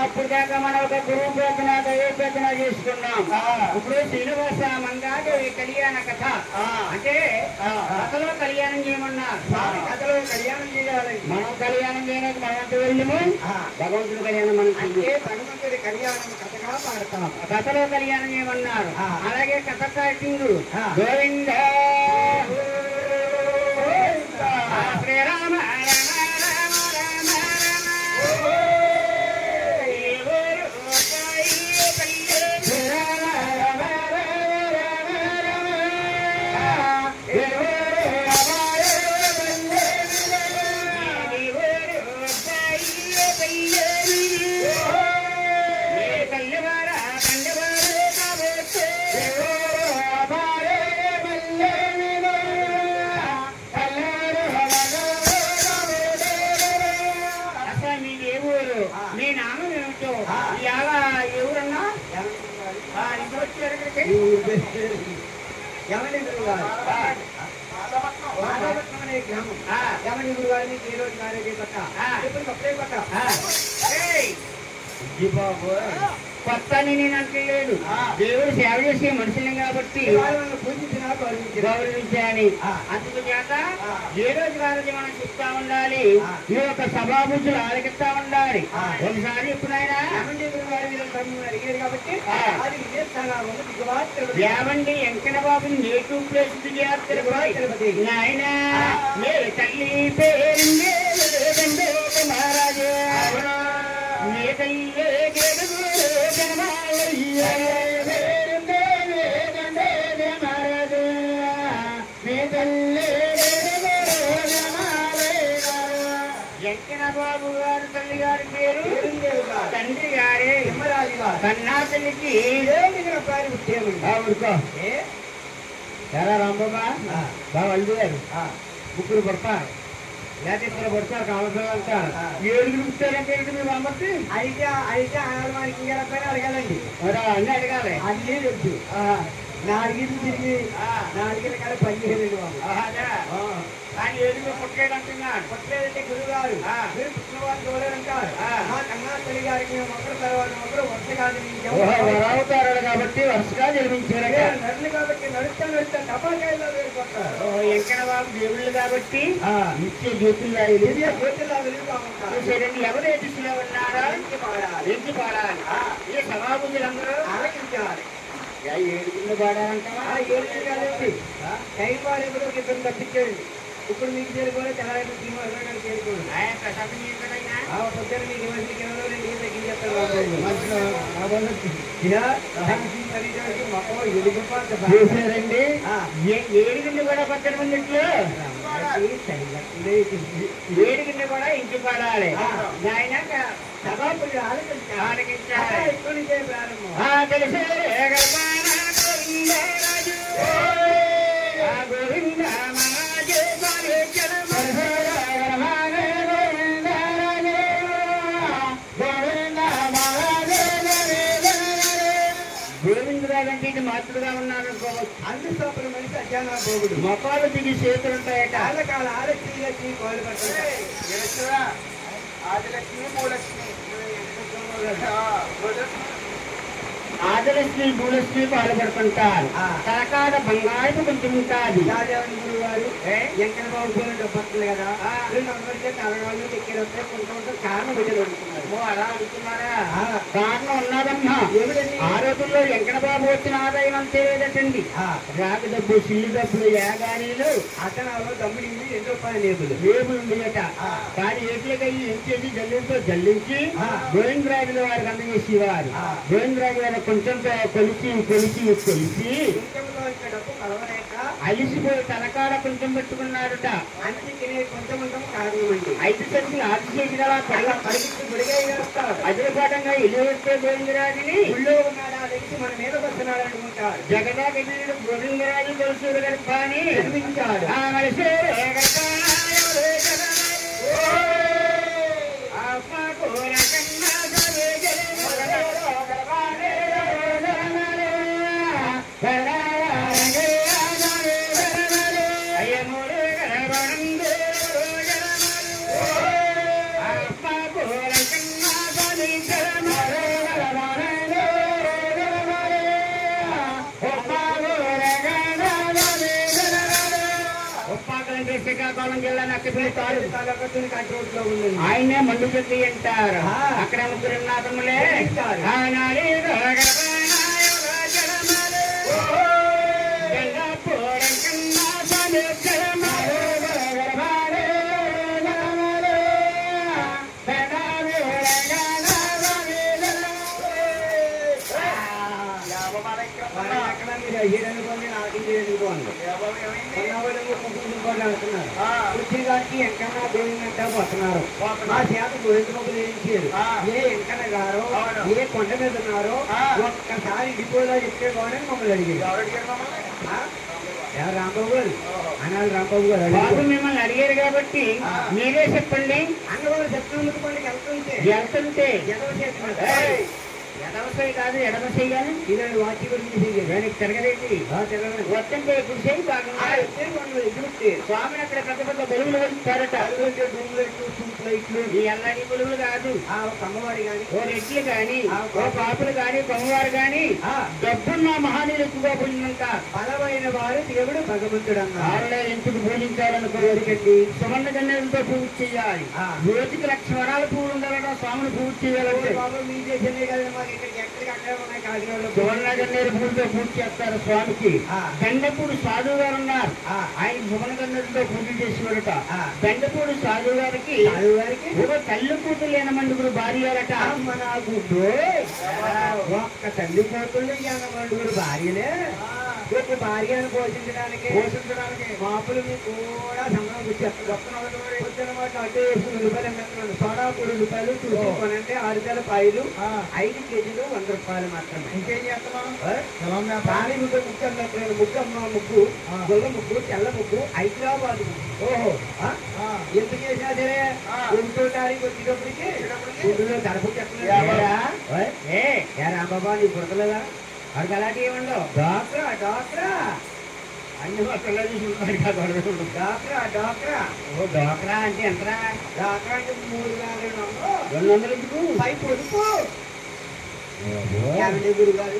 అప్పుడు దాకా మనం ఒక గురువు ప్రార్థన దైవ ప్రార్థన చేసుకున్నాం. ఇప్పుడు శ్రీనివాస మంగాది కళ్యాణ కథ అంటే కథలో కళ్యాణం చేయమన్నారు. కథలో కళ్యాణం చేయాలి. మనం కళ్యాణం చేయడానికి మనం వెళ్ళము. భగవంతుడి కళ్యాణం మనం భగవంతుడి కళ్యాణం కథగా పాడతాం. కథలో కళ్యాణం చేయమన్నారు. అలాగే కథ స్టార్టింగ్ గోవింద శ్రీరామ మీ నామం ఏమిటో ఇలా ఎవరన్నా ఇప్పుడు వచ్చారు ఎవరి గ్రామం ఎవరి గారిని ఈ రోజు కాలేజీ పట్ట ఇప్పుడు కప్పుడే పట్ట బాబు కొత్త నేను అంటలేదు. దేవుడు సేవ చేసే మనుషుల్ని కాబట్టి గౌరవించాలి. అందుకు చేత ఏ రోజు కాలేజీ మనం చెప్తా ఉండాలి. ఈ యొక్క సభాభుజులు ఆలకిస్తా ఉండాలి. ఒకసారి ఎప్పుడైనా కాబట్టి ఏమండి వెంకట బాబు నేటివ్ ప్లేస్ తిరుపతి నాయన తల్లి పేరు మహారాజు నే తల్లి బాబు గారు తల్లి గారి పేరు తండ్రి గారే కన్నా తల్లికి ఎలా రాంబాబా బాబు అల్లు గారు ముగ్గురు పడతారు లేకపోతే ఇద్దరు పడతారు కావాల్సిన అంటారు. ఏడుగురు పుట్టారంటే మీరు అమ్మకి అయితే ఆడవానికి అడగాలండి అన్నీ అడగాలి అన్నీ తెలుసు. 4 తిరిగి 4 కాడ 15 ఆయన ఏడుగురు పుట్టలేడు అంటున్నాడు. పుట్టలేదంటే గురువు గారు మీరు పుట్టిన వారు చూడాలంటారు. మా కన్నా తల్లి గారికి ఒకరు తర్వాత ఒకరు వరుసగా జన్మించారు కాబట్టి వరుసగా జన్మించారు. నడులు కాబట్టి నడుస్తా టపాకాయల్లో వేరుకుంటారు. వెంకట బాబు దేవుళ్ళు కాబట్టి నిత్య జ్యోతుల్లా జ్యోతుల్లా వెలుగుతా ఉంటారు. ఎవరు దిశలో ఉన్నారో ఎంచి పాడాలి. ఈ సభాభుజులందరూ ఆలకించాలి. ఏడుగురిని పాడాలంటావా? ఏడుగురు కాదండి టైం పాడే కూడా ఒక ఇద్దరు తప్పించేయండి. ఇప్పుడు మీకు చేరుకోవాలి తెల్లారి శ్రీనివాస గారు చేరుకోండి. పొద్దున్న మీకు మంచి కింద తగ్గించేస్తారు. ఏడుగుండి కూడా 10 మందిట్లో ఏడుగుండి కూడా ఇంటి పడాలి. ఆయన సభాపుడు ఆలకించాలి. ఎక్కడి నుంచే ప్రారంభం తెలిసే గోవింద గోవిందరాజంటే ఇది మాతృగా ఉన్నారనుకోవచ్చు. అన్ని సోపల మనిషి అజ్ఞాన భోగుడు మొక్కలు దిగి చేతులుంటాయట. ఆలకాల ఆలక్ష్మి కోలు పడుతుంటాయి. ఆదిలక్ష్మి భూలక్ష్మి ఆదలక్ష్మి భూలక్ష్మి పాల్పడుతుంటారు. తలకాడ బంగారు కొంచెం ఉంటుంది. రాజావని గురువు గారు వెంకట బాబు పోయిన డబ్బులు కదా తలగాళ్ళు ఎక్కేటప్పుడే కొంత కారణం వచ్చి అడుగుతున్నారు. అలా అడుగుతున్నారా? కారణం ఉన్నదమ్మా. ఆ రోజుల్లో వెంకట బాబు వచ్చిన ఆదాయం అంతే లేదటండి. రాగి డబ్బు సిల్లి డబ్బులు యాగానీలు అతనాలో దమ్ముడింది ₹2 లేబులు ఉండేట. కానీ ఏట్లకి ఎంచేసి జల్లింతో జల్లించి గోవిందరాజుల వారికి అందజేసేవారు. గోవిందరాజు గారు కొంచెం కొలిచి అలిసిపోయి తలకాడ కొంచెం పెట్టుకున్నాడుట. అందుకే కొంచెం కారణమండి 5 సెంట్లు 6 చేసిన అదిపాటంగా ఇల్లు వస్తే గోవిందరాజుని ఊళ్ళో ఉన్నాడా తెలిసి మన మీద వస్తున్నాడు అనుకుంటాడు. జగదాగీరుడు గోవిందరాజు కొలుసూరు గడప అని నిర్మించాడు. అయ్యమూడు ఉప్పాకలంటే శ్రీకాకుళం జిల్లా నక్కపల్లి తాలూకా ఆయనే మందు పెద్ద అంటారు. అక్కడ ముగ్గురు నాదములే గారికి వెంకన్న గోవిందంట పోతున్నారు. ఆ చేత గోవింద మొగ్గులు వేయించారు. ఏ వెంకన్న గారు ఏ కొండ మీద ఉన్నారో ఒక్కసారి డిపోలో చెప్తే బాగుందని మమ్మల్ని అడిగారు. రాంబాబు గారు అనాలి. రాంబాబు గారు బాబు మిమ్మల్ని అడిగారు కాబట్టి మీరే చెప్పండి. అన్నవాళ్ళు చెప్తున్నందుకు పండుగ వెళ్తుంటే ఎడవసై కాదు ఎడవసై కానీ ఇలాంటి వాచి గురించి తిరగలేండి. వస్తుంటే కృషి బాగా స్వామిని అక్కడ పెద్ద పెద్ద బలువులు వస్తారట. ఈ ఎల్లాడి బలువులు కాదు. ఒక అమ్మవారి కానీ ఓ రెడ్లు కానీ ఓ పాపులు కానీ కొమ్మవారు కానీ డబ్బున్న మహానీయులు ఎక్కువగా పూజిందంట. బలమైన వారు దేవుడు భగవంతుడు అన్నారు. ఎందుకు పూజించాలనుకోవచ్చండి. సువర్ణ గన్నేలతో పూజ చేయాలి. రోజుకి 1,00,000 వరాల పువ్వులు ఉండాలట. స్వామిని పూజ చేయాలంటే మీ దేశమే కదా సువర్ణగన్నేరు పూజతో పూజ చేస్తారు స్వామికి. బెండపూడి సాధువు గారు ఉన్నారు. ఆయన సువర్ణగన్నేరుతో పూజ చేసేవారట. బెండపూడి సాధువు గారికి ఒక తల్లి కూతురు లేనమండుగురు భార్యలట. ఒక్క తల్లి కూతుళ్ళు లేనమండుగురు భార్యలే. ఒక భార్యను పోషించడానికి మాపులు మీకు కూడా సంబరం వచ్చేస్తున్నమాట. అటు రూపాయలు సోడా 3 రూపాయలు చూసుకోనంటే 6 పాయలు 5 కేజీలు 100 రూపాయలు మాత్రమే. ఇంకేం చేస్తున్నాం? పానీ ముగ్గు అన్నట్టు ముగ్గు గొల్ల ముగ్గు తెల్ల ముగ్గు హైదరాబాద్ ముగ్గు. ఓహో ఎందుకు చేసినా సరే 1వ తారీఖు వచ్చేటప్పటికి తరపు చెప్తున్నా. రాంబాబా నీ పుడతలేదా? అక్కడికి అలాంటి ఏమండవు. డాక్టరా అన్ని పిల్లలు చూసుకుంటారు. డాక్టరా అంటే ఎంతరా? డాక్టరా అంటే 3,200 ఎందుకు? పై పొదుపు గురుగారు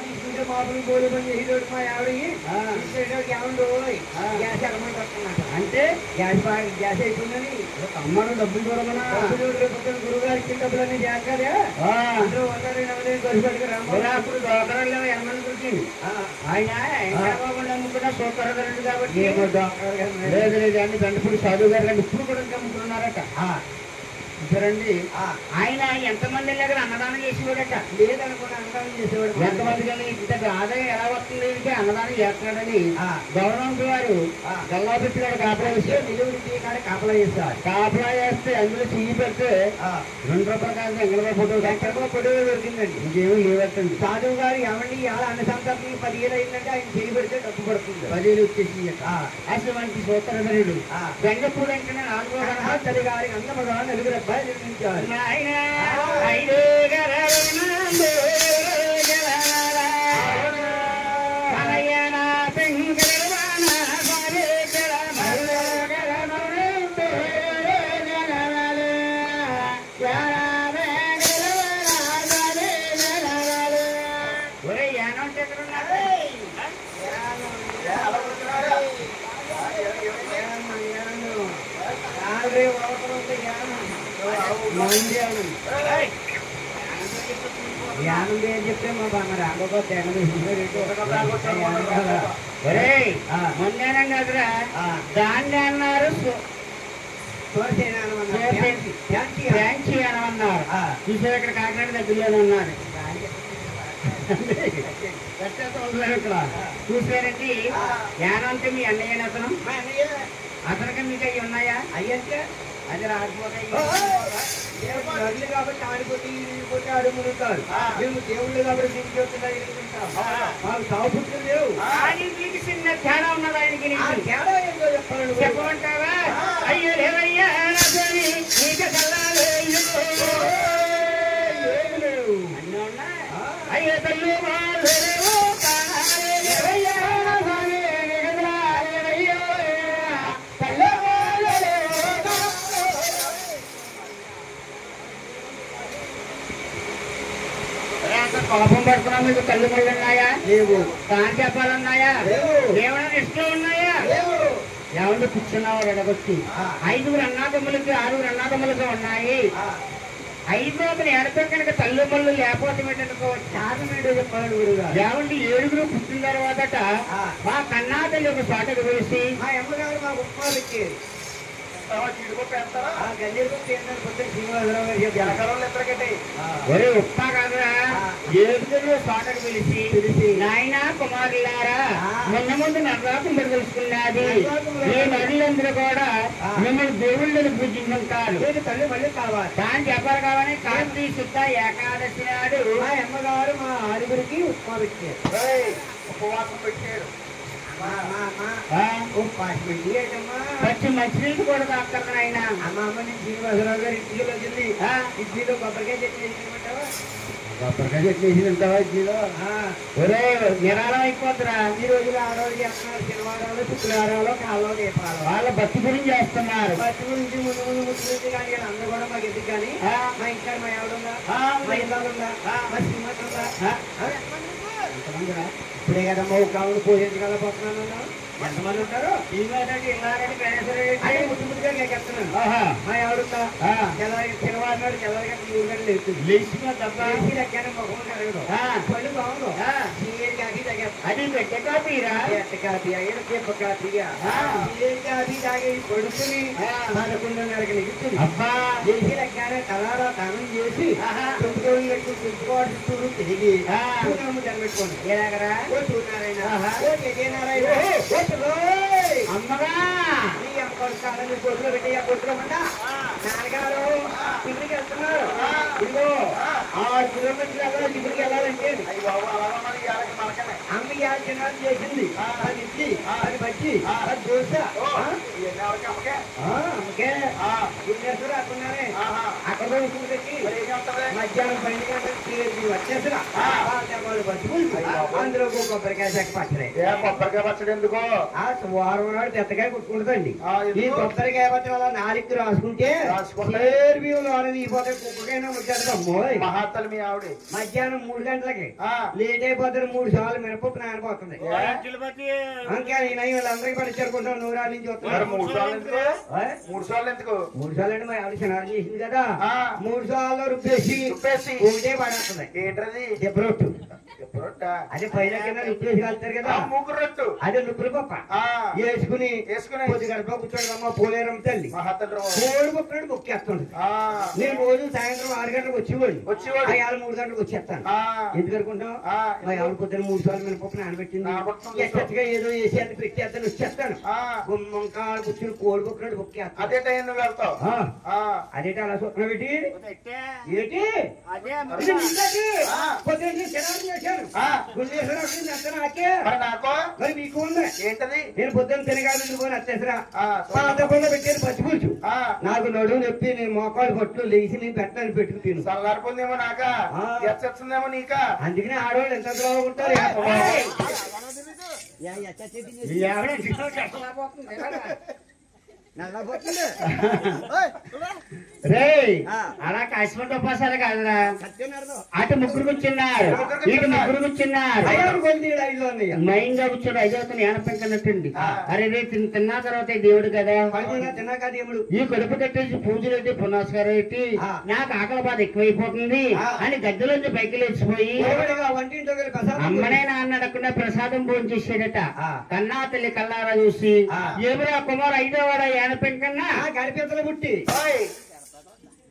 తీసుకుంటే మాపులు గోలు పని చేసేటోడు మా ఆవిడకి గ్యాస్ ఎలమంట వస్తున్నాడు. అంటే గ్యాస్ అయిపోయిందని అమ్మను డబ్బులు చూడమన్నా గురుగారు ఇచ్చిన డబ్బులన్నీ చేస్తారా? అందరూ 100 అప్పుడు డాక్టర్లు 80 మంది దొరికింది. ఆయన అమ్ముకున్నా సూపర్ ధరండి కాబట్టి లేదు లేదు అని దండపూడి సాధువు గారు కానీ ఇప్పుడు కూడా అమ్ముకున్నారట. చూడండి ఆయన ఎంతమంది వెళ్ళాక అన్నదానం చేసేవాడట. లేదనుకున్న అన్నదానం చేసేవాడు. ఎంతమంది కానీ ఇంత ఆదాయం ఎలా వస్తుంది అన్నదానం చేస్తున్నాడని గవర్నమెంట్ వారు గల్లా పెట్టి గారు కాపలా చేస్తే నిలువుడి కాడ కాపలా చేస్తారు. కాపలా చేస్తే అందులో చెయ్యి పెడితే 2 రూపాయల కాదు వెంకటరావు ఫోటో దొరికిందండి. ఇంకేమీ లేవట్టండి. సాధువు గారు ఏమండి ఇవాళ అన్న సంతర్పణకి 10,000 అయిందంటే ఆయన చెయ్యి పెడితే డబ్బు పడుతుంది. 10,000 వచ్చేసి అసలు మనకి సూత్రధరుడు బెంగపూడి అంటే 4వ తల్లి గారి అన్నమగా 4 రూపాయలు నిర్మించారు. యానం ఏం చెప్తే మా రాంబాబు మొన్నేనం కదరా దాన్ని అన్నారు ఫ్యాన్సీ అనమన్నారు. చూసారు ఇక్కడ కాకినాడ దగ్గరలోనే ఉన్నారు. ఇక్కడ చూసారండి యానం అంటే మీ అన్నయ్య అతను అతనికి మీకు అవి ఉన్నాయా? అయ్యంటే అది రాకపోతాయి కాబట్టి ఆడిపోతే అడుగుతారు. మేము దేవుళ్ళు కాబట్టి దీనికి వస్తున్నాయి మాకు సాగుపుత్రులు లేవు. చిన్న తేడా ఉన్నది ఆయనకి. తేడా ఏంటో చెప్పాలి చెప్పమంటావా? అయ్యో లేవయ్యా అన్నీ ఉన్నాయి. అయ్యో తల్లి కోపం పడుతున్నా మీకు కళ్ళు ముళ్ళు ఉన్నాయా? లేవు. కాని చెప్పాలన్నాయా? లేవు. ఏమైనా ఇష్టం ఉన్నాయా? లేవు. ఎవరు కూర్చున్నావు ఎడగొచ్చి 5 అన్నాదమ్ములకి 6 అన్నాదమ్ములకి ఉన్నాయి. 5 ఎడపే కనుక తల్లి మళ్ళు లేకపోతే చాటమేడు చెప్పాడు గురుగారు. ఏమంటే 7 పుట్టిన తర్వాతట మా కన్నా తల్లి ఒక పాటకు వేసి మా అమ్మగారు మా ఉప్మాలకి ఒరే ఉప్మా కాదురా 7 పాటకు పిలిచి నాయన కుమారులారా మొన్న ముందు నర్రాతం తెలుసుకున్నది ఈ నదులందరూ కూడా మిమ్మల్ని దేవుళ్ళని పూజించుకుంటారు. తల్లి మళ్ళీ కావాలి దాని చెప్పారు కావాలి. కార్తీ శుద్ధ ఏకాదశి నాడు మా అమ్మగారు మా 6 ఉప్మా పెట్టారు. ఉపవాసం పెట్టారు. పచ్చి మంచినీళ్ళు కూడా తాగుతారు ఆయన. అమ్మని శ్రీనివాసరావు గారు ఇడ్లీలో వచ్చింది. ఇడ్లీలో కొబ్బరికాయ చట్నీ వేసినమంటావా? కొబ్బరికాయ చట్నీ వేసినంటావా ఇడ్లీలో? ఒరే నిరాళం అయిపోతురా. ఈ రోజులు ఆడవాళ్ళు చేస్తున్నారు. శనివారాలు శుక్రవారాలు కాళ్ళు దీపాలు వాళ్ళ భక్తి గురించి చేస్తున్నారు. భక్తి గురించి ముందు ముందు ముఖ్యమంత్రి కానీ అందరూ కూడా మాకు ఎందుకు కానీ మా ఇంట్లో మా ఎవడుందా మా ఇల్లు ఉందా మా శ్రీమతి ఉందా ఇప్పుడే కదమ్మా ఒక కావును పూజించగలపోతున్నాను. ఎంతమంది ఉంటారు? ముట్టుముట్టుగా ఎక్కేస్తున్నాను. మా ఎవడుందా శనివారం నాడు తెల్లవారు లేచినా లేచి లెక్కాను ముఖం కలగదు పళ్ళు బాగుండు కాఫీ తాగా అది పెట్ట కాఫీరా పెట్ట కాఫీ అయ్యే చెప్ప కాఫీగా కాఫీ తాగి కొడుకుని 11:30కి నిగుతుంది. లేచి లెక్కానే తలారా దానం చేసి తొమ్మిది గట్టు చుట్టుకోవాలి చూడు తిరిగి జన్మెట్టుకోండి. ఎలాగరా ఓ సూర్యనారాయణ ఓ జయనారాయణ అమ్మగా నీ అమ్మ కొడుకు కొడుకులో పెట్టి కొట్టుకోమంట నాన్నగారు ఇంటికి వెళ్తున్నారు. ఇదిగో 6 కిలోమీటర్లు ఇంటికి వెళ్ళాలంటే అమ్మ 5 దినాలు చేసింది. అది ఇడ్లీ అది బజ్జి అది దోశ అమ్మకే గుండేశ్వరు అక్కడున్నారే అక్కడ పెట్టి మధ్యాహ్నం 12 గంటలకు వచ్చేసరా అందులో కొబ్బరికాయ చెక్క పచ్చడి. కొబ్బరికాయ పచ్చడి ఎందుకో వారం నాడు తెత్తకాయ కుట్టుకుంటుందండి. ఈ కొబ్బరికాయ పచ్చడి వల్ల 4 రాసుకుంటే పోతే కుక్కకైనా వచ్చేద్దమ్మోయ్ మహాత్తలు మీ ఆవిడ మధ్యాహ్నం 3 గంటలకి లేట్ అయిపోతారు. 3 సార్లు మినపప్పు నానిపోతుంది. ఇంకా వీళ్ళందరికీ పడిచేరుకుంటాం. 100 నుంచి వస్తున్నారు. 3 సార్లు ఎందుకు? 3 సార్లు అంటే మరి ఆవిడ స్నానం చేసింది కదా 3 సార్లు రుబ్బేసి ఒకటే పడేస్తుంది. ఏంటది? దెబ్బరొట్టు. అదే పైన కింద రుబ్బేసి కలుతారు కదా రొట్టు. అదే నువ్వుల పప్ప వేసుకుని కొద్ది గడప కూర్చోడమ్మా పోలేరమ్మ తల్లి కోడి ముక్కడు మొక్కేస్తుంది. నేను రోజు సాయంత్రం 6 గంటలకు వచ్చేవాడు 3 గంటలకు వచ్చేస్తాను. ఎందుకు అనుకుంటాం? మా ఆవిడ పొద్దున 3 సార్లు మినపప్పు నానబెట్టింది. ఎచ్చగా ఏదో వేసేది పెట్టేస్తాను వచ్చేస్తాను. గుమ్మంకాడ కూర్చుని కోడి ముక్కడు మొక్కేస్తాను. అదే టైం నువ్వు వెళ్తావు. అదేట అలా స్వప్న పెట్టి ఏంటి పొద్దున్న చేశాను మరి మీకు ఉంది ఏంటది? నేను పొద్దున్న తినగాలి పోని అత్తేసరా పాతకుండా పెట్టాను పచ్చిపులుచు. నాకు నడువు నొప్పి నేను మోకాలు పట్టు లేచి నేను పెట్టాలని పెట్టుకు తిను సల్లారిపోయిందేమో నాక ఎచ్చేస్తుందేమో నీక. అందుకనే ఆడవాళ్ళు ఎంత బాగుంటారు. రే అలా కాశ్మీర్ ఉపాసాలు కాదురా. అటు 3 కూర్చున్నారు ఇటు 3 కూర్చున్నారు. మైంగా కూర్చోడు 5 ఏనపెంకన్నట్టండి. అరే రే తిన్నా తర్వాత దేవుడు కదా తిన్నాక దేవుడు ఈ కడుపు కట్టేసి పూజలు పెట్టి పునస్కారం పెట్టి నాకు ఆకలి బాధ ఎక్కువైపోతుంది అని గద్దెలోంచి పైకి లేచిపోయి అమ్మనే నాన్న అడగకుండా ప్రసాదం భోజనం చేసేదట. కన్నా తల్లి కల్లారా చూసి ఏమిరా కుమార్ 5వ వాడ ఏనపెంకన్నా గడిపెత్తలు పుట్టి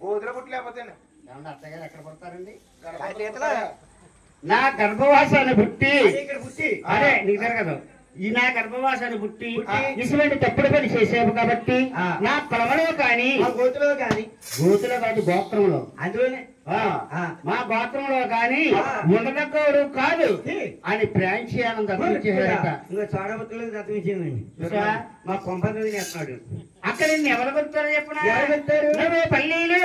గోధుల పుట్టి లేకపోతే ఎక్కడ పడతారండి నా గర్భవాసాన్ని పుట్టి అరే నీకు జరగదు. ఈ నా గర్భవాసాన్ని పుట్టి ఇటువంటి తప్పుడు పని చేసేవు కాబట్టి నా పొలంలో కానీ గోతులో కానీ గోత్రంలో అందులోనే మా గోత్రంలో కానీ ఉండదగ్గోడు కాదు అని ప్రాంచీయాలను దర్శించేట. ఇంకా చోడబుద్ధులకు దర్శించిందండి. మా కొంపది నేస్తున్నాడు. అక్కడ నిన్ను ఎవరు కొడతారో చెప్పిన పల్లీలు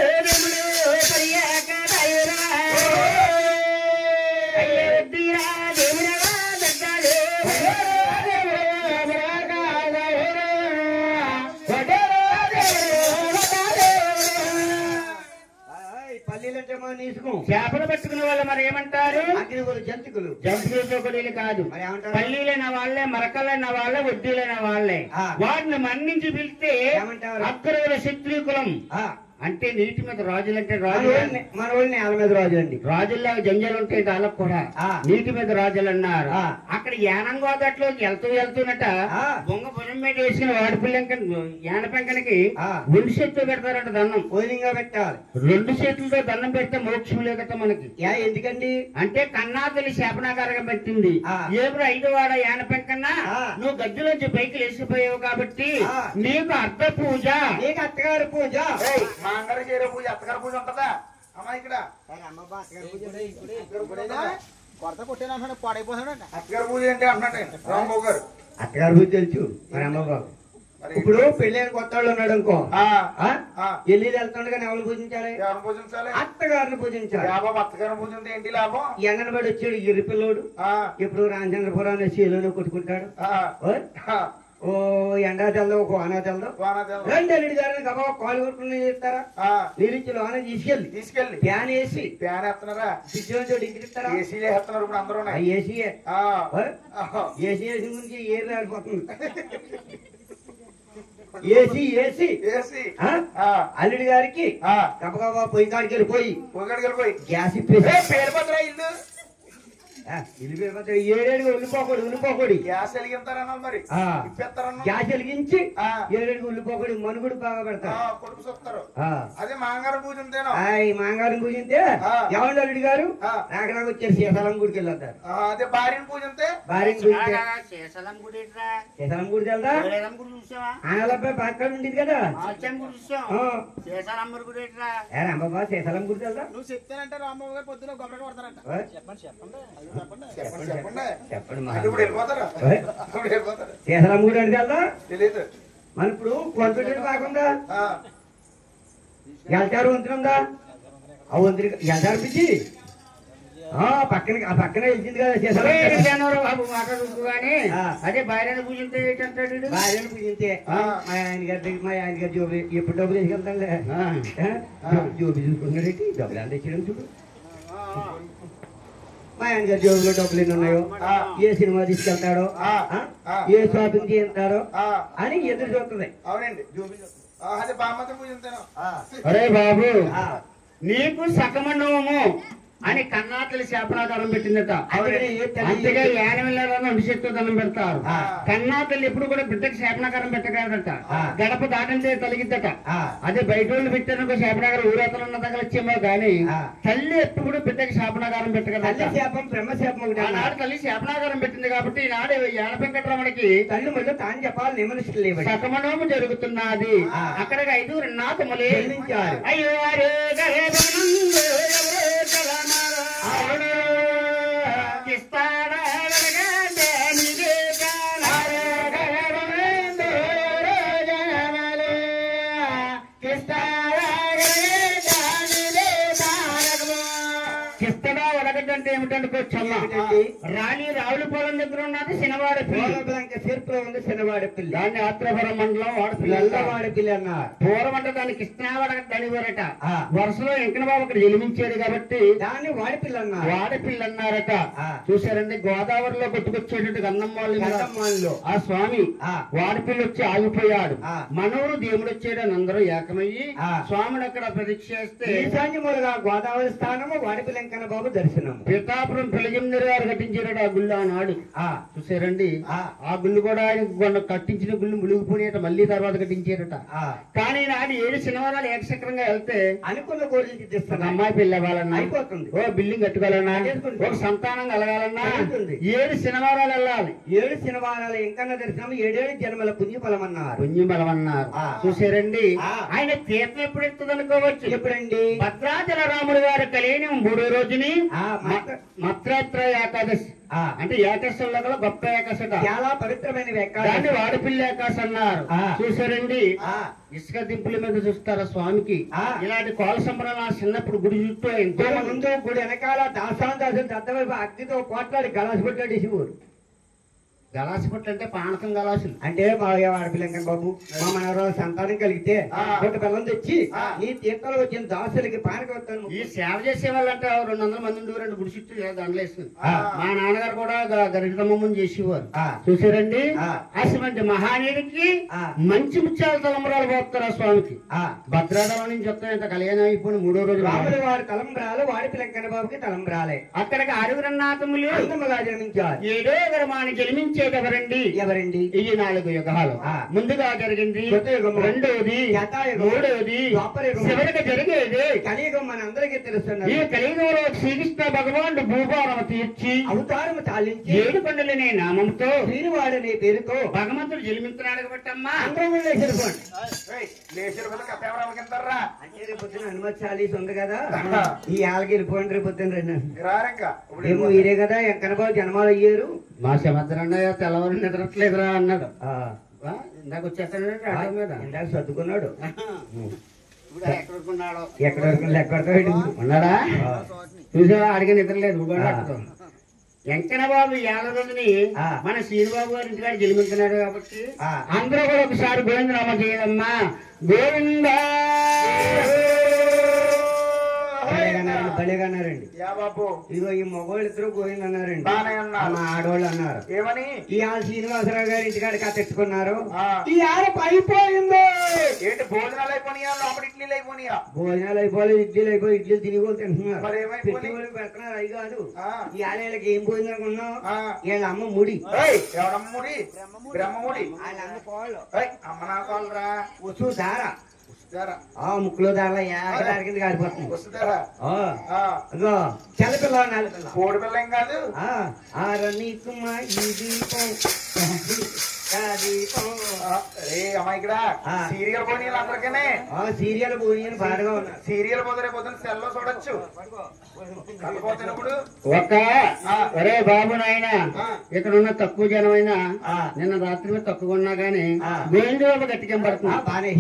పల్లీలంటే పట్టుకుంటేమో నీసుకం. చేపలు పట్టుకునే వాళ్ళు మరి ఏమంటారు? అగ్నిగులు జంతుకులు. జంతువులతో కొడీలు కాదు, పల్లీలైన వాళ్ళే, మరకలైన వాళ్ళే, వడ్డీలైన వాళ్ళే. వాటిని మన్నించి పిలిస్తే అగ్రవుల శత్రుకులం. అంటే నీటి మీద రాజులు అంటే రాజు, మన వాళ్ళు నేల మీద రాజు అండి. రాజుల్లాగా జంజలు ఉంటాయి వాళ్ళకు కూడా నీటి మీద రాజులు అన్నారు. అక్కడ యానం గోదాట్లోకి వెళ్తున్నట బొంగ భుజం మీద వేసిన వాడిపిల్ల యాన పెంకనికి 2 చేతులు పెడతారంట దండం. పోలింగా పెట్టాలి. 2 చేతులతో దండం పెడితే మోక్షం లేదట మనకి. ఎందుకండి అంటే కన్నాతల్లి శాపనాకారంగా పెట్టింది. ఏప్పుడు 5వ వాడ యాన పెంకన్నా నువ్వు గద్దెలోంచి పైకి లేచిపోయావు కాబట్టి నీకు అర్ధ పూజ, నీకు అత్తగారి పూజ. మా అందరూ చేరే పూజ అత్తగారి పూజ ఉంటదా అమ్మా? ఇక్కడ కొరత కొట్టేనా పాడైపోతాడు. అత్తగారి పూజ ఏంటి అంటున్నాడు రాంబాబు గారు. అత్తగారి పూజ తెలుసు మరి అమ్మబాబు. ఇప్పుడు పెళ్ళైన కొత్త వాళ్ళు ఉన్నాడు అనుకో, వెళ్ళి వెళ్తుండగా ఎవరు పూజించాలి? ఎవరిని పూజించాలి? అత్తగారిని పూజించాలి. లాభం అత్తగారిని పూజింటే ఏంటి లాభం? ఎంగనబడి వచ్చాడు ఇరు పిల్లోడు. ఇప్పుడు రామచంద్రపురాన్ని శీలోనే కొట్టుకుంటాడు. ఓ ఎండా తెల్దో ఒక వానా తెల్దో రెండు అల్లుడి గారిని గబా కాలు కొట్టుకుని చేస్తారా? నీరించి లోన తీసుకెళ్ళి ఫ్యాన్ వేసి ఫ్యాన్ వేస్తున్నారా? డిగ్రీస్తారా? ఏసీ వేస్తున్నారు ఇప్పుడు అందరూ. ఏసీ ఏసీ వేసి గురించి ఏరు రాలిపోతుంది. ఏసీ అల్లుడి గారికి గబగబా పొయ్యి కాడికి వెళ్ళిపోయి గ్యాస్ పేరుపత్ర ఇల్లు ఏడేడుగా ఉల్లిపోకూడి గ్యాస్ వెలిగిస్తారన్నా మరి గ్యాస్ వెలిగించి 7 ఉల్లిపోకూడి మనుగుడు బాగా పెడతారు. కొడుకు చూస్తారు. అదే మాంగారం పూజ ఉంటేనో మాంగారం పూజ ఉంటే ఎవరి అల్లుడి గారు నాకు వచ్చారు శేషాలం గుడికి వెళ్ళొద్దారు. అదే భార్యను పూజ ఉంటే భార్యను పూజ శేషాలం గుడి వెళ్దా? ఆనలబ్బాయి పక్కన ఉండేది కదా రాంబాబా శేషాలం గుడికి వెళ్దా? నువ్వు చెప్తానంటే రాంబాబు గారు పొద్దున గొప్పగా కొడతారంట. శేషాలం గుడి అంటే వెళ్దా? తెలీదు. మన ఇప్పుడు కొంత కాకుండా వెళ్తారు వంతునుందా? ఆ వంతుని వెళ్తారు పిచ్చి పక్కన వెళ్తుంది కదా బాబు మాట్లాడుతూ గానీ అదే భార్యను పూజింటే ఏంటంటాడు? భార్యను పూజింతే మా ఆయన గారి జోబి ఎప్పుడు డబ్బులు తీసుకెళ్తానులే జోబి చూసుకున్నాడు. డబ్బులు ఎంత తెచ్చడం చూడు. మా ఆయన గారి జోబులో డబ్బులు ఎన్ని ఉన్నాయో, ఏ సినిమా తీసుకెళ్తాడో, ఏ షాపింగ్ చేస్తాడో అని ఎదురు చూస్తుంది. అవునండి. అదే బామ్మత పూజ ఉంటేనో. అరే బాబు నీకు సకమండవము అని కన్నాతల్లి శాపనాకారం పెట్టిందట. అంతగా యానమిల్లారని అభిషేక్తో దండం పెడతారు. కన్నాతల్లి ఎప్పుడు కూడా బిడ్డకి శాపనాకారం పెట్టగలదట. గడప దాటంటే తొలగిద్దట. అదే బయట వాళ్ళు పెట్టారనుకో శాపనాకారం ఊరేతలు ఉన్న దగ్గర వచ్చేమో గానీ తల్లి ఎప్పుడు బిడ్డకి శాపనాకారం పెట్టగలదు. ఆనాడు తల్లి శాపనాకారం పెట్టింది కాబట్టి ఈనాడు యాన వెంకటరమణకి తల్లి మళ్ళీ తాను చెప్పాలి నిమనిస్తలేదు. సకమనోము జరుగుతున్నది. అక్కడికి 5 నాకములే అయ్యో అంటే ఏమిటనుకోవచ్చమ్మ? రాణి రావులపాలెం దగ్గర ఉన్నది శనవాడపిల్లి ఉంది. శనవాడపిల్లి దాన్ని ఆత్రపురం మండలం వాడపిల్లి అన్నారు. పూర్వం అంటే దాన్ని కృష్ణావాడ దనివారట. వరుసలో వెంకటబాబు అక్కడ జన్మించాడు కాబట్టి దాన్ని వాడపిల్లి అన్నారట. చూసారండి గోదావరిలో కొట్టుకొచ్చేటట్టు గంధమ్మాళ్ళు ఆ స్వామి వాడపిల్లి వచ్చి ఆగిపోయాడు. మనవరు దేవుడు వచ్చాడని అందరూ ఏకమయ్యి స్వామిని అక్కడ ప్రదీక్ష చేస్తే ఈశాన్యములుగా గోదావరి స్థానము వాడపిల్లి వెంకన్న బాబు దర్శనం. పిఠాపురం పిలజందరి గారు కట్టించారట ఆ గుళ్ళు ఆనాడు. చూసారండి ఆ గుళ్ళు కూడా ఆయన కట్టించిన గుళ్ళు మునిగిపోయినట మళ్ళీ తర్వాత కట్టించారట. కానీ నాడు 7 శనివారాలు ఏకచక్రంగా వెళ్తే అనుకున్న కోరికలు తీర్చేస్తాను. అమ్మాయి పెళ్లి అవ్వాలన్నా అయిపోతుంది, ఓ బిల్డింగ్ కట్టుకోవాలన్నా, ఒక సంతానం కలగాలన్నా 7 శనివారాలు వెళ్ళాలి. 7 శనివారాలు ఇంకన్నా దర్శనం 7 జన్మల పుణ్యఫలమన్నారు. చూసారండి ఆయన తీర్థం ఎప్పుడు ఎత్తుంది అనుకోవచ్చు. ఎప్పుడండి? భద్రాచల రాముడు గారు కలిగిన 3వ రోజుని మత్రేత్ర ఏకాదశి అంటే ఏకాశంలో కూడా గొప్ప ఏకాశట, చాలా పవిత్రమైన దాన్ని వాడపిల్లి ఏకాశ అన్నారు. చూసారండి ఇసుక దింపుల మీద చూస్తారా స్వామికి ఇలాంటి కోల సంబరాలు చిన్నప్పుడు గుడి చుట్టూ ఎంతో ముందు గుడి వెనకాల దాసాను దద్దవైపు అగ్నితో పోట్లాడి గలాసు పెట్టాడు శివుడు. గలాసు పుట్టు అంటే పానకం గలాసులు అంటే మా ఆడపిల్లంకన్ బాబు మా మనవరాలు సంతానం కలిగితే పుట్ట బెల్లం తెచ్చి నీ తీర్థంలో వచ్చిన దాసులకి పానకం ఈ సేవ చేసే వాళ్ళంటే 200 మంది ఉండి 2 గుడిసిట్టు దండలు వేసుకుని మా నాన్నగారు కూడా గరిటమ్మని చేసేవారు చూసారండి. అటువంటి మహానీయుడికి మంచి ముత్యాల తలంబరాలు పోతారు ఆ స్వామికి. భద్రాచలం నుంచి వస్తాం ఇంత కళ్యాణం అయిపోయిన 3వ రోజు వాడి తలంబరాలు వాడి పిల్లంకన్న బాబుకి తలంబరాలే. అక్కడికి 6 నాథములు జన్మించారు. 7వ యుగమాన్ని జన్మించేది ఎవరండి? ఈ 4 యుగాలు. ముందుగా జరిగింది రెండోది, మూడోది, చివరికి జరిగేది కలియుగం మన అందరికీ తెలుస్తున్నది. ఈ కలియుగంలో శ్రీకృష్ణ భగవానుడు భూభారం తీర్చి అవతారము చాలించి 7 కొండలనే నామంతో శ్రీనివాడనే పేరుతో భగవంతుడు జన్మించినాడు కాబట్టమ్మా అందరూ లేచిపోండి. పొద్దున హనుమత్ చాలీస్ ఉంది కదా, ఈ ఆలకి వెళ్ళిపోండి. రేపు పొద్దున రండి. ఏమో మీరే కదా ఎంకనబాబు జన్మాలు అయ్యారు. మా సముద్రన్నయ్య తెల్లవారు నిద్రట్లేదురా అన్నాడు. ఇందాక వచ్చేస్తాడు మీద ఇందాక సర్దుకున్నాడు. ఎక్కడ వరకు లెక్కడతా ఉన్నాడా చూసావా? అడిగి నిద్రలేదు. వెంకన్న బాబు ఏళ్ళ రోజుని మన శ్రీనిబాబు గారి ఇంటికాడ జన్మించినాడు కాబట్టి అందరూ కూడా ఒకసారి గోవిందరామ చేయదమ్మా. గోవింద భలేగన్నారండి. ఇదిగో ఈ మగవాళ్ళు ఇద్దరు గోవింద అన్నారండి. మా ఆడవాళ్ళు అన్నారు ఏమని? ఈ ఆడ శ్రీనివాసరావు గారి ఇంటికాడ తెచ్చుకున్నారు. ఈ ఆడ అయిపోయిందో ఏంటి భోజనాలు అయిపోయినాయా? లోపల ఇడ్లీలు అయిపోయినాయా? భోజనాలు అయిపోలేదు, ఇడ్లీలు అయిపోయి ఇడ్లీలు తిని కూడా తింటున్నారు. మరి ఏమైపోయి పెడుతున్నారు. అవి కాదు ఈ ఆడవాళ్ళకి ఏం పోయింది అనుకున్నాం. వీళ్ళ అమ్మ ముడి. ఎవడమ్మ ముడి? బ్రహ్మముడి. వాళ్ళ అమ్మ కోళ్ళు. అమ్మ నా కోళ్ళరా. వసు దార ముక్కులో దారిలో ఏడారి కింద కారిపోతుంది. చల్లపిల్ల కోడి పిల్ల ఏం కాదు. నీకుమా ఈ దీపం సీరియల్ పోనీ అందరికీ సీరియల్ పోనీ బాగా ఉన్నారు. సీరియల్ పోతే పొద్దున సెల్లో చూడొచ్చు. ఒక ఒరే బాబు నాయన ఇక్కడ ఉన్న తక్కువ జనమైనా నిన్న రాత్రి మీద తక్కువ ఉన్నా గానీ గోవింద బాబు గట్టిగా పడుతుంది. బాగానే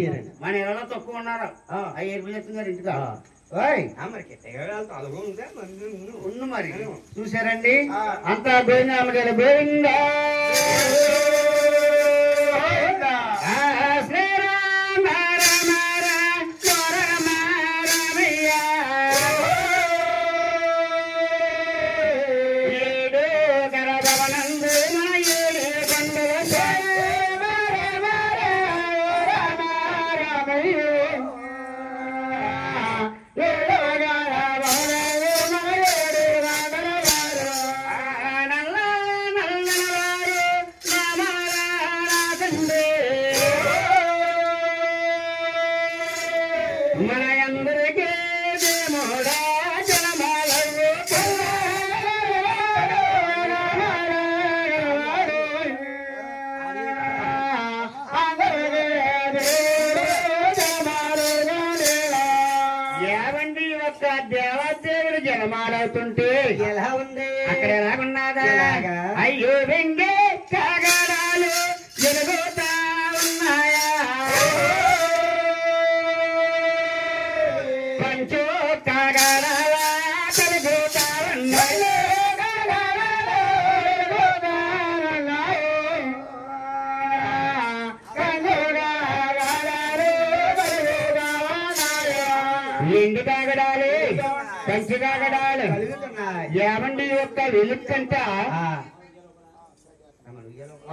మన ఎవరో తక్కువ ఉన్నారు. ఆ ఏర్పు చెప్తున్నారు ఇంటికా ఉన్న మరి చూసారండి. అంతా గోవింద గారు గోవింద శ్రీరామ రామ రామ రామయ్య ఏడు గరదవనందు మన ఏడు కొండల రామయ్య దేవదేవుడు జనమాలవుతుంటే ఎలా ఉంది అక్కడ ఎలాగున్నాదా? అయ్యో వెంగే కాగడాలు జరుగుతా ఉన్నాయా? పంచో కాగడాల కలుగుతా ఉన్నాయి. ఎండు కాగడాలు కంచి కాగడాలు ఏమండి యొక్క వెలుక్కంట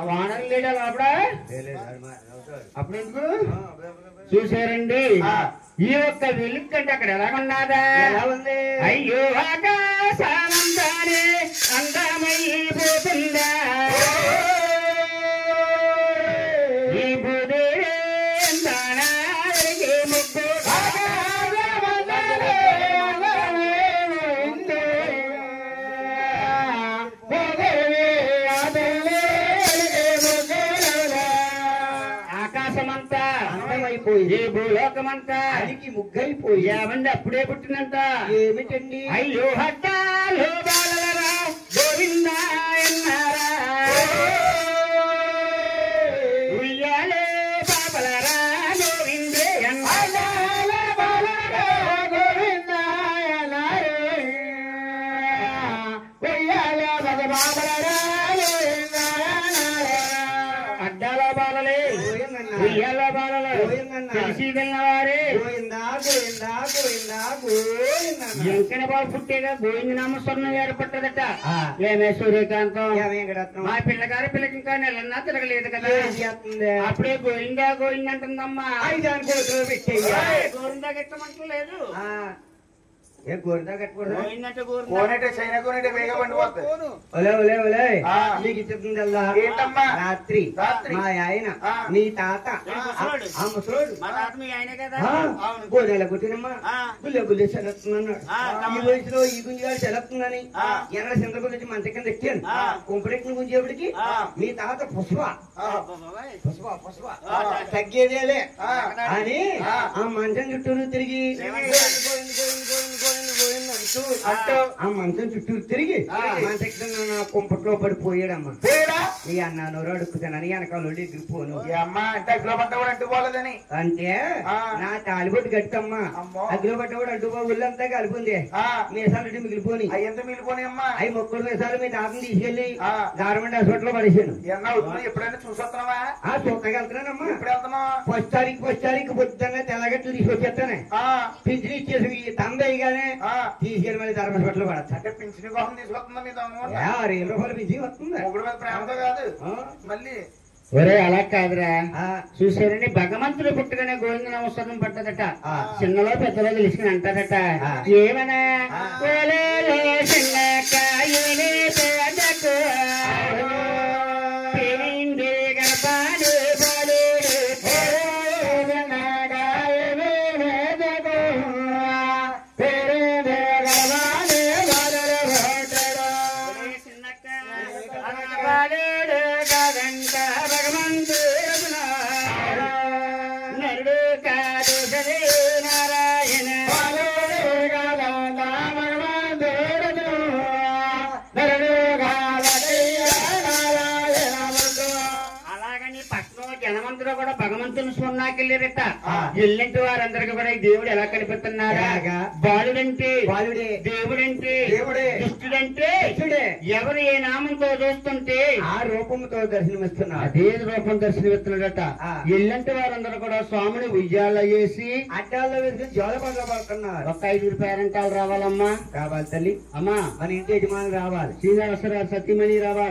వానలు లేడా లోపల అప్పుడెందుకు చూసారండి. ఈ యొక్క వెలుక్కంట అక్కడ ఎలాగున్నాదా? అయ్యో ఆకాశానందానే అందమైపోతుందా? ఈ భూదేవి ముగ్గు ఆకాశమంతా అందమైపోయి భూలోకమంతా అడిగి ముగ్గైపోయి ఏమండి అప్పుడే పుట్టినంత ఏమిటండి? అయ్యో హట్టాలు బాలరా గోవిందా ఎన్నారా ఉయ్యాలే పాపలరా గోవిందే ఎన్నారా గోవిందా ఎన్నారే ఉయ్యాలే బాబలరా గోవిందా ఎన్నారే బాలలు తెలిసి వెళ్ళిన వారే వెంకన్న బాబు పుట్టేగా గోవింద నామస్వరం ఏర్పడ్డదట. ఏమే సూర్యకాంతం మా పిల్లగారి పిల్లకి ఇంకా నెలన్నా తిరగలేదు కదా, అప్పుడే గోవిందా గోవింద అంటుందమ్మా. గోవిందా గట్టమంటలేదు, గోరిందా కట్టుకోండి. గోవిందంటే గోవిందా. కోనేటే చైనా కోనేటే వేగ పండిపోతాయి. నీకు చెప్తుందల్లా ఏంటమ్మా? రాత్రి మా ఆయన నీ తాత ఆ ముసలోడు మా తాత మీ ఆయనే కదా. గోడెల కొట్టినమ్మా గుల్లె గుల్లె సెలవుతున్నాడు. ఈ వయసులో ఈ గుంజాలు సెలవుతుందని ఎనడ చింత గురించి మంచ కింద ఎక్కాను. కుంపడెక్కిన గుంజేపటికి మీ తాత పుష్ప పుష్ప పుష్ప తగ్గేదేలే అని ఆ మంచం చుట్టూరు తిరిగి ఆ మంచం చుట్టూ తిరిగి మంచం కుంపట్లో పడిపోయాడమ్మా. నీ అన్న నోరు అడుక్కుతానని వెనకాల ఎగిరిపోను అంటే నా తాలిబొట్టు కట్టమ్మా. అగ్గిలో పట్ట కూడా అడ్డుపో ఒళ్ళంతా కలిపింది. మీసాలు మిగిలిపోని అవి మొక్కడు మీసాలు మీ తాతను తీసుకెళ్లి గవర్నమెంట్ హాస్పిటల్ పడేసాను. ఎప్పుడైనా చూసొస్తున్నావా? చూడగా వెళ్తున్నానమ్మా. ఫస్ట్ తారీఖు పొద్దున్న తెల్లగట్లు తీసుకొచ్చేస్తానే. పింఛన్ ఇచ్చేసి తందయ్యగానే తీసుకెళ్ళి మళ్ళీ హాస్పిటల్ పడతా. అంటే పింఛన్ కోసం తీసుకొస్తుందా మీ దొంగ? 6,000 రూపాయలు పింఛన్ వస్తుంది. మొగుడు మీద ప్రేమతో కాదు మళ్ళీ. ఒరే అలా కాదురా, చూసారండి భగవంతుడు పుట్టుకనే గోవింద నమస్కారం పట్టదట. చిన్నలో పెద్దలో తెలుసుకుని అంటారట ఏమనా కూడా భగవంతుని స్వర్ణాకెళ్ళారట. ఎల్లింటి వారందరికీ కూడా ఈ దేవుడు ఎలా కనిపిస్తున్నారా? బాలుడంటే బాలుడే, దేవుడంటే దేవుడే, దుష్టుడంటే దుష్టుడే. ఎవరు ఏ నామంతో చూస్తుంటే ఆ రూపంతో దర్శనమిస్తున్నారు. అదే రూపం దర్శనమిస్తున్నాడట. ఎల్లంటి వారందరూ కూడా స్వామిని ఉయ్యాల వేసి అడ్డాల్లో వేసుకుని జోలపాటలు పడుతున్నారు. ఒక 5 పేరెంటాలు రావాలమ్మా. రావాలి తల్లి, అమ్మా మన ఇంటి యజమాని రావాలి. శ్రీనివాసరావు సత్యమణి రావాలి.